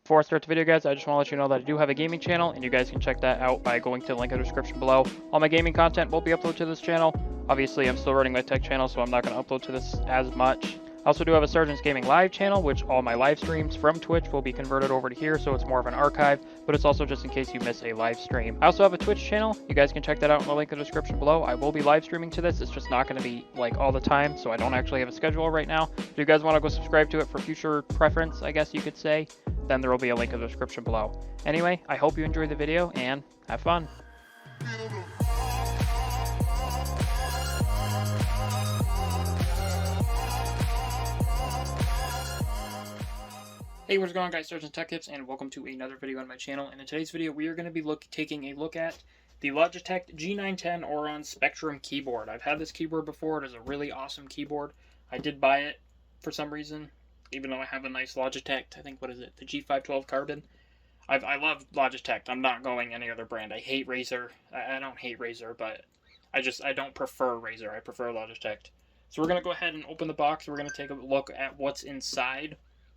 Before I start the video, guys, I just want to let you know that I do have a gaming channel, and you guys can check that out by going to the link in the description below. All my gaming content will be uploaded to this channel. Obviously, I'm still running my tech channel, so I'm not going to upload to this as much. I also do have a Sergeant's Gaming Live channel, which all my live streams from Twitch will be converted over to here, so it's more of an archive, but it's also just in case you miss a live stream. I also have a Twitch channel. You guys can check that out in the link in the description below. I will be live streaming to this. It's just not going to be like all the time, so I don't actually have a schedule right now. If you guys want to go subscribe to it for future preference, I guess you could say, then there will be a link in the description below. Anyway, I hope you enjoyed the video and have fun. Hey, what's going on, guys? SargeantsTechTips, and welcome to another video on my channel. And in today's video, we are going to be taking a look at the Logitech G910 Orion Spectrum keyboard. I've had this keyboard before. It is a really awesome keyboard. I did buy it for some reason, even though I have a nice Logitech, I think, what is it, the G512 Carbon. I love Logitech. I'm not going any other brand. I hate Razer. I don't hate Razer, but I don't prefer Razer. I prefer Logitech. So we're going to go ahead and open the box. We're going to take a look at what's inside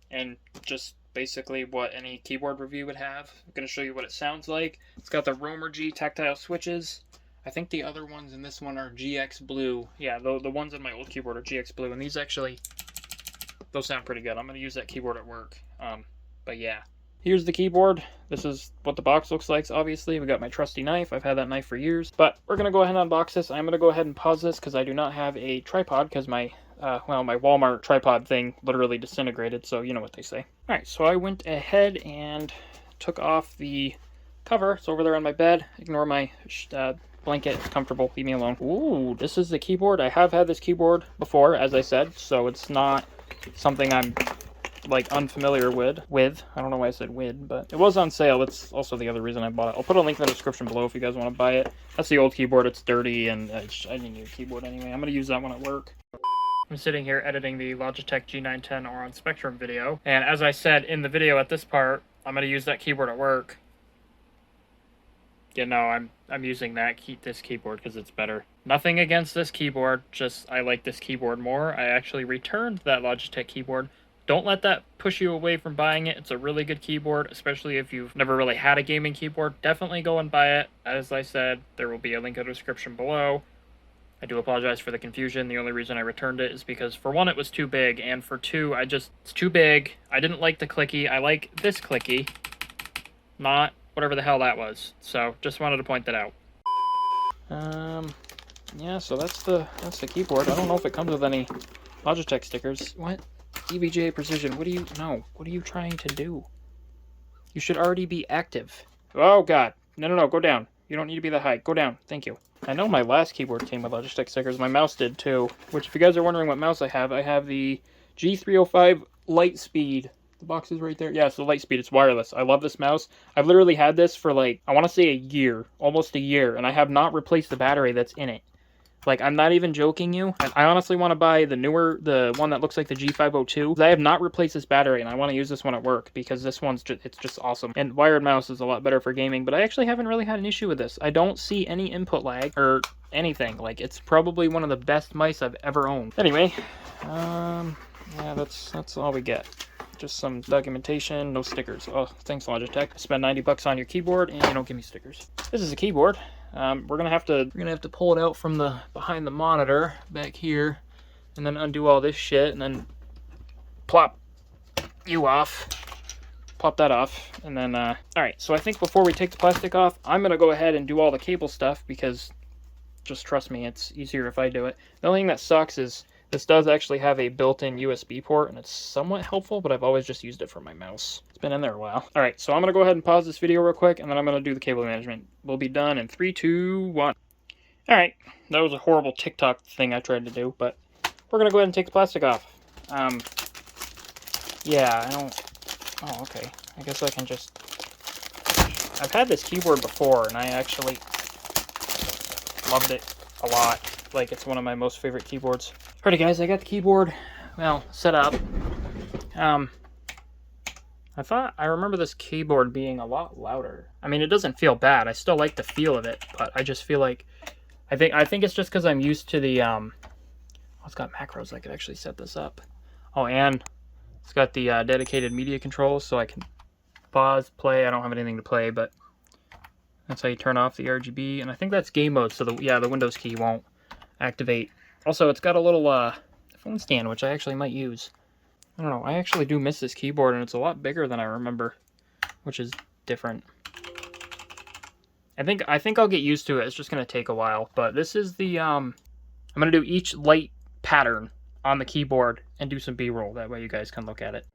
and just basically what any keyboard review would have. I'm going to show you what it sounds like. It's got the Roamer G tactile switches. I think the other ones in this one are GX Blue. Yeah, the ones in my old keyboard are GX Blue, and these actually, those sound pretty good. I'm going to use that keyboard at work. But yeah. Here's the keyboard. This is what the box looks like, obviously. We got my trusty knife. I've had that knife for years. But we're going to go ahead and unbox this. I'm going to go ahead and pause this because I do not have a tripod because my Walmart tripod thing literally disintegrated, so you know what they say. Alright, so I went ahead and took off the cover. It's over there on my bed. Ignore my blanket. It's comfortable. Leave me alone. Ooh, this is the keyboard. I have had this keyboard before, as I said, so it's not something I'm like unfamiliar with. I don't know why I said with, but it was on sale. That's also the other reason I bought it. I'll put a link in the description below if you guys want to buy it. That's the old keyboard. It's dirty, and I didn't need a keyboard anyway. I'm going to use that one at work. I'm sitting here editing the Logitech G910 Orion Spectrum video, and as I said in the video at this part, I'm going to use that keyboard at work. Yeah, no, I'm using this keyboard because it's better. Nothing against this keyboard, just I like this keyboard more. I actually returned that Logitech keyboard. Don't let that push you away from buying it. It's a really good keyboard, especially if you've never really had a gaming keyboard. Definitely go and buy it. As I said, there will be a link in the description below. I do apologize for the confusion. The only reason I returned it is because, for one, it was too big, and for two, it's too big. I didn't like the clicky. I like this clicky, not whatever the hell that was. So, just wanted to point that out. Yeah, so that's the keyboard. I don't know if it comes with any Logitech stickers. What? EVGA Precision, what are you trying to do? You should already be active. Oh, God. No, go down. You don't need to be that high. Go down. Thank you. I know my last keyboard came with Logitech stickers. My mouse did, too. Which, if you guys are wondering what mouse I have the G305 Lightspeed. The box is right there. Yeah, it's the Lightspeed. It's wireless. I love this mouse. I've literally had this for, like, I want to say a year. Almost a year. And I have not replaced the battery that's in it. Like, I'm not even joking you. I honestly want to buy the one that looks like the G502. I have not replaced this battery, and I want to use this one at work because this one's it's just awesome. And wired mouse is a lot better for gaming, but I actually haven't really had an issue with this. I don't see any input lag or anything. Like, it's probably one of the best mice I've ever owned. Anyway, yeah, that's all we get. Just some documentation, no stickers. Oh, thanks, Logitech. Spend 90 bucks on your keyboard, and you don't give me stickers. This is a keyboard. We're gonna have to pull it out from behind the monitor back here, and then undo all this shit, and then plop that off, and then all right. So I think before we take the plastic off, I'm gonna go ahead and do all the cable stuff because, just trust me, it's easier if I do it. The only thing that sucks is this does actually have a built-in USB port, and it's somewhat helpful, but I've always just used it for my mouse. It's been in there a while. All right, so I'm going to go ahead and pause this video real quick, and then I'm going to do the cable management. We'll be done in 3, 2, 1. All right, that was a horrible TikTok thing I tried to do, but we're going to go ahead and take the plastic off. Yeah, I don't... Oh, okay. I guess I can just... I've had this keyboard before, and I actually loved it a lot. Like, it's one of my most favorite keyboards. Alrighty, guys, I got the keyboard, well, set up. I remember this keyboard being a lot louder. I mean, it doesn't feel bad. I still like the feel of it, but I just feel like, I think it's just because I'm used to the, oh, it's got macros. I could actually set this up. Oh, and it's got the dedicated media controls, so I can pause, play. I don't have anything to play, but that's how you turn off the RGB. And I think that's game mode, so the Windows key won't activate. Also, it's got a little phone stand, which I actually might use. I don't know, I actually do miss this keyboard, and it's a lot bigger than I remember, which is different. I think I'll get used to it. It's just going to take a while, but this is the, I'm going to do each light pattern on the keyboard and do some B-roll. That way you guys can look at it.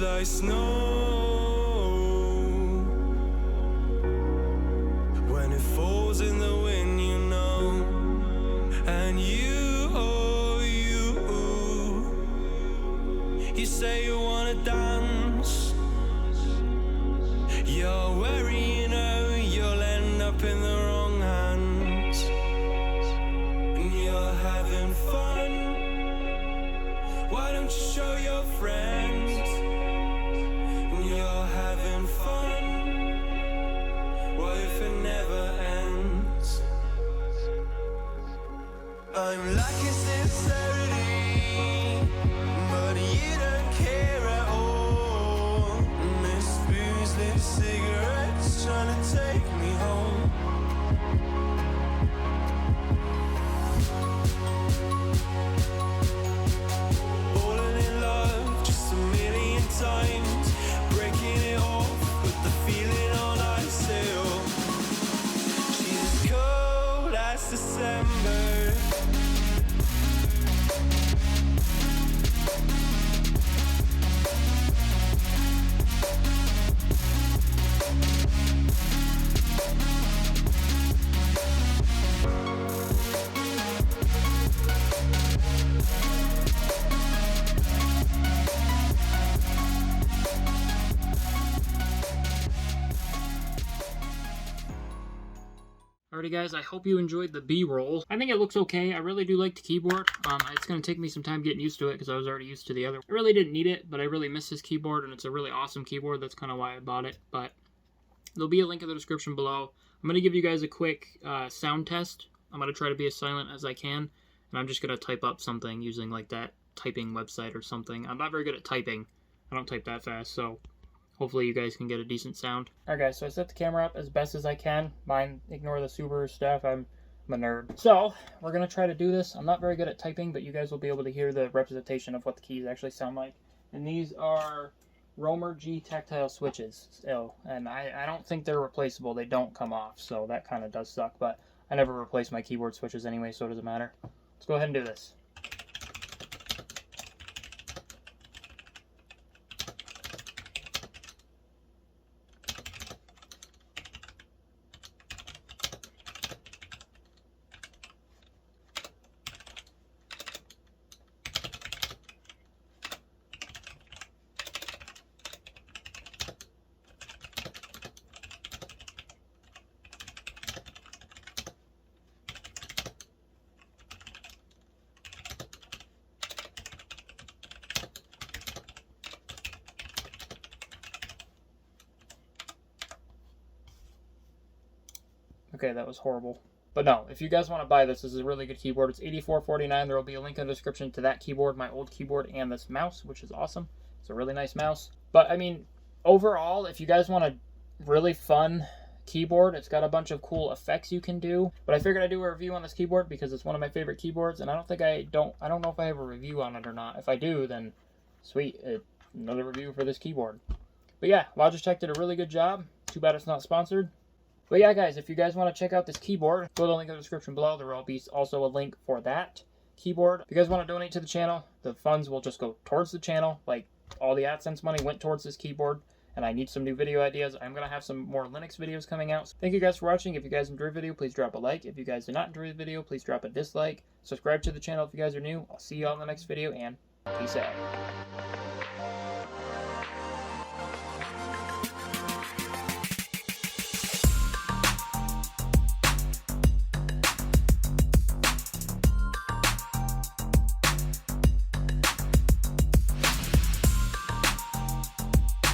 like snow when it falls in the wind, you know. And you, oh you say you wanna dance. You're wary, you know, you'll end up in the wrong hands. And you're having fun. Why don't you show your friends? And you're having fun. What if it never ends? I'm lacking sincerity, but you don't care at all. Miss booze, lit cigarettes, trying to take me home. Falling in love just a million times. Alrighty guys, I hope you enjoyed the B-roll. I think it looks okay. I really do like the keyboard. It's going to take me some time getting used to it because I was already used to the other. I really didn't need it, but I really miss this keyboard, and it's a really awesome keyboard. That's kind of why I bought it. But there'll be a link in the description below. I'm going to give you guys a quick sound test. I'm going to try to be as silent as I can, and I'm just going to type up something using like that typing website or something. I'm not very good at typing. I don't type that fast, so hopefully you guys can get a decent sound. Alright guys, so I set the camera up as best as I can. Ignore the Subaru stuff, I'm a nerd. So, we're going to try to do this. I'm not very good at typing, but you guys will be able to hear the representation of what the keys actually sound like. And these are Romer G tactile switches. So, and I don't think they're replaceable. They don't come off, so that kind of does suck. But I never replace my keyboard switches anyway, so it doesn't matter. Let's go ahead and do this. Okay, that was horrible. But no, if you guys want to buy this, this is a really good keyboard. It's $84.49. There will be a link in the description to that keyboard, my old keyboard, and this mouse, which is awesome. It's a really nice mouse. But, I mean, overall, if you guys want a really fun keyboard, it's got a bunch of cool effects you can do. But I figured I'd do a review on this keyboard because it's one of my favorite keyboards, and I don't know if I have a review on it or not. If I do, then sweet, another review for this keyboard. But yeah, Logitech did a really good job. Too bad it's not sponsored. But yeah, guys, if you guys want to check out this keyboard, go to the link in the description below. There will be also a link for that keyboard. If you guys want to donate to the channel, the funds will just go towards the channel. Like, all the AdSense money went towards this keyboard, and I need some new video ideas. I'm going to have some more Linux videos coming out. So thank you guys for watching. If you guys enjoyed the video, please drop a like. If you guys did not enjoy the video, please drop a dislike. Subscribe to the channel if you guys are new. I'll see you all in the next video, and peace out.